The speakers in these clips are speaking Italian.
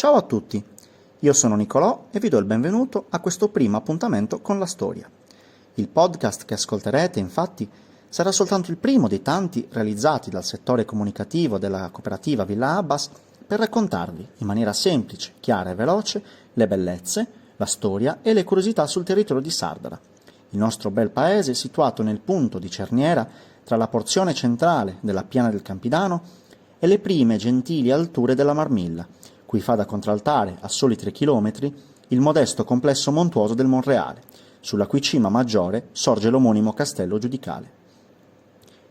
Ciao a tutti, io sono Nicolò e vi do il benvenuto a questo primo appuntamento con la storia. Il podcast che ascolterete, infatti, sarà soltanto il primo dei tanti realizzati dal settore comunicativo della cooperativa Villa Abbas per raccontarvi, in maniera semplice, chiara e veloce, le bellezze, la storia e le curiosità sul territorio di Sardara, il nostro bel paese situato nel punto di cerniera tra la porzione centrale della piana del Campidano e le prime gentili alture della Marmilla, cui fa da contraltare a soli 3 chilometri il modesto complesso montuoso del Monreale, sulla cui cima maggiore sorge l'omonimo castello giudicale.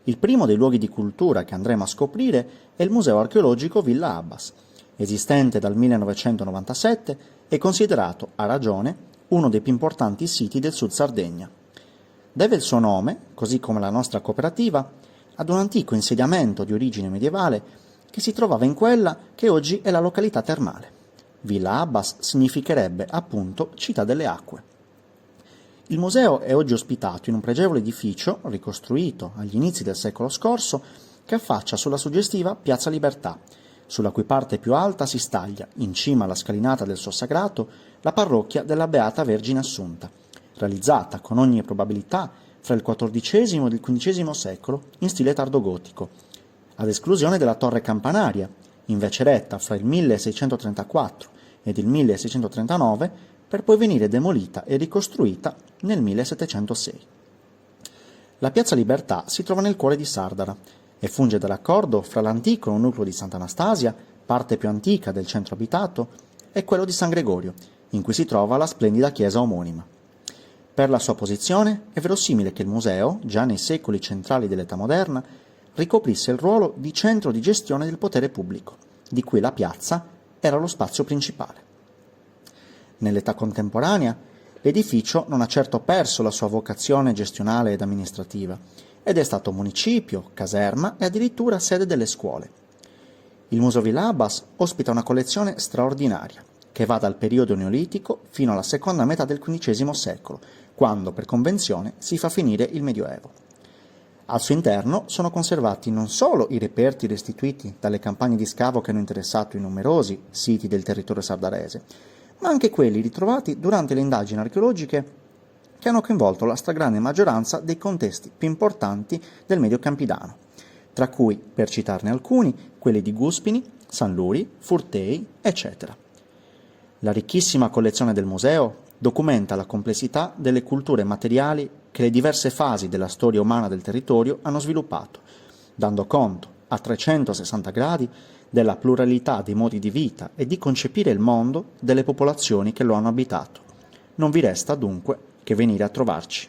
Il primo dei luoghi di cultura che andremo a scoprire è il Museo archeologico Villa Abbas, esistente dal 1997 e considerato, a ragione, uno dei più importanti siti del Sud Sardegna. Deve il suo nome, così come la nostra cooperativa, ad un antico insediamento di origine medievale che si trovava in quella che oggi è la località termale. Villa Abbas significherebbe, appunto, città delle acque. Il museo è oggi ospitato in un pregevole edificio, ricostruito agli inizi del secolo scorso, che affaccia sulla suggestiva Piazza Libertà, sulla cui parte più alta si staglia, in cima alla scalinata del suo sagrato, la parrocchia della Beata Vergine Assunta, realizzata con ogni probabilità fra il XIV ed il XV secolo in stile tardogotico, ad esclusione della torre campanaria, invece eretta fra il 1634 ed il 1639 per poi venire demolita e ricostruita nel 1706. La Piazza Libertà si trova nel cuore di Sardara e funge da raccordo fra l'antico nucleo di Sant'Anastasia, parte più antica del centro abitato, e quello di San Gregorio, in cui si trova la splendida chiesa omonima. Per la sua posizione è verosimile che il museo, già nei secoli centrali dell'età moderna, ricoprisse il ruolo di centro di gestione del potere pubblico, di cui la piazza era lo spazio principale. Nell'età contemporanea, l'edificio non ha certo perso la sua vocazione gestionale ed amministrativa, ed è stato municipio, caserma e addirittura sede delle scuole. Il Museo Villa Abbas ospita una collezione straordinaria, che va dal periodo neolitico fino alla seconda metà del XV secolo, quando per convenzione si fa finire il Medioevo. Al suo interno sono conservati non solo i reperti restituiti dalle campagne di scavo che hanno interessato i numerosi siti del territorio sardarese, ma anche quelli ritrovati durante le indagini archeologiche che hanno coinvolto la stragrande maggioranza dei contesti più importanti del Medio Campidano, tra cui, per citarne alcuni, quelli di Guspini, San Luri, Furtei, eccetera. La ricchissima collezione del museo documenta la complessità delle culture materiali che le diverse fasi della storia umana del territorio hanno sviluppato, dando conto, a 360 gradi, della pluralità dei modi di vita e di concepire il mondo delle popolazioni che lo hanno abitato. Non vi resta dunque che venire a trovarci.